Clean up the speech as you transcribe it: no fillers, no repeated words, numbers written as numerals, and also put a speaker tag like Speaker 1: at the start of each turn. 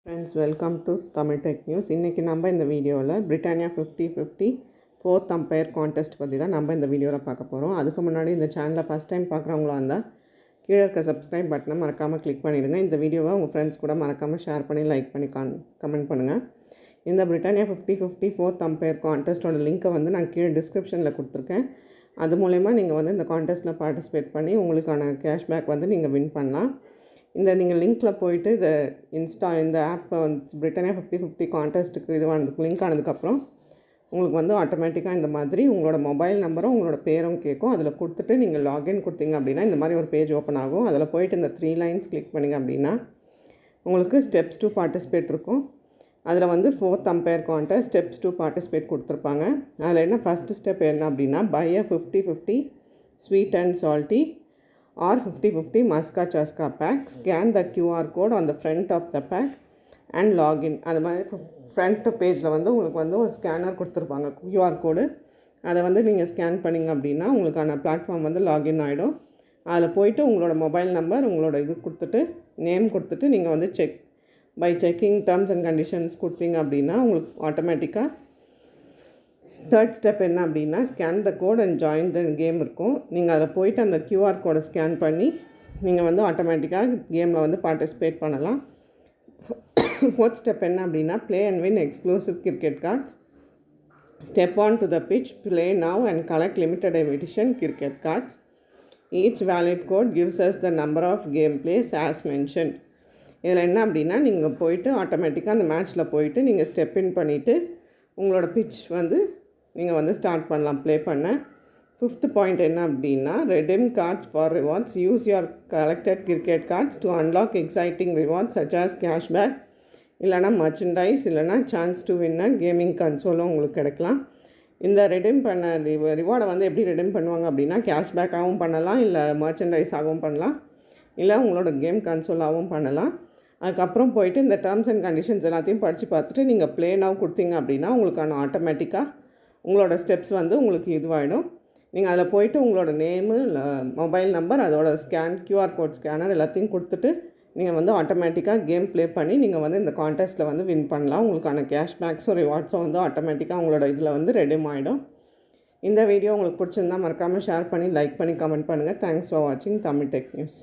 Speaker 1: Friends, welcome to Tamil tech news. இன்றைக்கி நம்ம இந்த வீடியோவில் பிரிட்டானியா 50-50 4th அம்பையர் கான்டெஸ்ட் பற்றி தான் நம்ம இந்த வீடியோவில் பார்க்க போகிறோம். அதுக்கு முன்னாடி இந்த சேனலை ஃபஸ்ட் டைம் பார்க்குறவங்களா இருந்தால் கீழே இருக்க சப்ஸ்கிரைப் பட்டனை மறக்காமல் கிளிக் பண்ணிடுங்க. இந்த வீடியோவை உங்கள் ஃப்ரெண்ட்ஸ் கூட மறக்காமல் ஷேர் பண்ணி லைக் பண்ணி கமெண்ட் பண்ணுங்கள். இந்த பிரிட்டானியா 50-50 4th அம்பையர் கான்டெஸ்ட்டோட லிங்க்கை நான் கீழே டிஸ்கிரிப்ஷனில் கொடுத்துருக்கேன். அது மூலயமா நீங்கள் இந்த கான்டெஸ்ட்டில் பார்ட்டிசிபேட் பண்ணி உங்களுக்கான கேஷ்பேக் நீங்கள் வின் பண்ணலாம். நீங்கள் லிங்க்கில் போயிட்டு இந்த ஆப்பை பிரிட்டானியா 50-50 கான்டெஸ்ட்டுக்கு லிங்க் ஆனதுக்கப்புறம் உங்களுக்கு ஆட்டோமேட்டிக்காக இந்த மாதிரி உங்களோட மொபைல் நம்பரும் உங்களோட பேரும் கேட்கும். அதில் கொடுத்துட்டு நீங்கள் லாகின் கொடுத்தீங்க அப்படின்னா இந்த மாதிரி ஒரு பேஜ் ஓப்பன் ஆகும். அதில் போயிட்டு இந்த 3 லைன்ஸ் கிளிக் பண்ணிங்க அப்படின்னா உங்களுக்கு ஸ்டெப்ஸ் டு பார்ட்டிசிபேட் இருக்கும். அதில் 4th umpire contest steps to participate கொடுத்துருப்பாங்க. அதில் ஃபஸ்ட்டு ஸ்டெப் என்ன அப்படின்னா buy a 50-50 sweet and salty or 50-50 Maska Chaska pack. Scan the QR code on the front of the pack and login. அது மாதிரி front பேஜில் உங்களுக்கு ஒரு ஸ்கேனர் கொடுத்துருப்பாங்க, QR கோடு. அதை நீங்கள் ஸ்கேன் பண்ணிங்க அப்படின்னா உங்களுக்கான பிளாட்ஃபார்ம் லாகின் ஆகிடும். அதில் போயிட்டு உங்களோட மொபைல் நம்பர் உங்களோட இது கொடுத்துட்டு நேம் கொடுத்துட்டு நீங்கள் செக்கிங் டேர்ம்ஸ் அண்ட் கண்டிஷன்ஸ் கொடுத்தீங்க அப்படின்னா உங்களுக்கு ஆட்டோமேட்டிக்காக தேர்ட் ஸ்டெப் என்ன அப்படின்னா scan the code and join the game இருக்கும். நீங்கள் அதில் போயிட்டு அந்த QR கோடை ஸ்கேன் பண்ணி நீங்கள் ஆட்டோமேட்டிக்காக கேமில் பார்ட்டிசிபேட் பண்ணலாம். ஃபோர்த் ஸ்டெப் என்ன அப்படின்னா play and win exclusive cricket cards. Step on to the pitch, play now and collect limited edition cricket cards. Each valid code gives us the number of game plays as mentioned. இதில் என்ன அப்படின்னா நீங்கள் போயிட்டு ஆட்டோமேட்டிக்காக அந்த மேட்ச்சில் போயிட்டு நீங்கள் ஸ்டெப் இன் பண்ணிவிட்டு உங்களோட பிச் நீங்கள் ஸ்டார்ட் பண்ணலாம் ப்ளே பண்ண. 5th பாயிண்ட் என்ன அப்படின்னா redeem cards for rewards. Use your collected cricket cards to unlock exciting rewards such as cashback, இல்லைனா மர்ச்சன்டைஸ், இல்லைனா சான்ஸ் டு வின்ன கேமிங் கன்சோலும் உங்களுக்கு கிடைக்கலாம். இந்த ரெடீம் பண்ண ரிவார்டை எப்படி ரெடீம் பண்ணுவாங்க அப்படின்னா கேஷ்பேக்காகவும் பண்ணலாம், இல்லை மர்ச்சன்டைஸாகவும் பண்ணலாம், இல்லை உங்களோட கேம் கன்சோலாகவும் பண்ணலாம். அதுக்கப்புறம் போயிட்டு இந்த டேர்ம்ஸ் அண்ட் கண்டிஷன்ஸ் எல்லாத்தையும் படித்து பார்த்துட்டு நீங்கள் ப்ளே நவ் கொடுத்தீங்க அப்படின்னா உங்களுக்கான ஆட்டோமேட்டிக்காக உங்களோட ஸ்டெப்ஸ் உங்களுக்கு இதுவாகிடும். நீங்கள் அதில் போயிட்டு உங்களோட நேமு, மொபைல் நம்பர், அதோட QR கோட் ஸ்கேனர் எல்லாத்தையும் கொடுத்துட்டு நீங்கள் ஆட்டோமேட்டிக்காக கேம் ப்ளே பண்ணி நீங்கள் இந்த கான்டெஸ்ட்டில் வின் பண்ணலாம். உங்களுக்கான கேஷ்பேக்ஸும் ரிவார்ட்ஸும் ஆட்டோமேட்டிக்காக உங்களோட இதில் ரெடீம் ஆகிடும். இந்த வீடியோ உங்களுக்கு பிடிச்சிருந்தால் மறக்காமல் ஷேர் பண்ணி லைக் பண்ணி கமெண்ட் பண்ணுங்கள். தேங்க்ஸ் ஃபார் வாட்சிங் தமிழ் டெக் நியூஸ்.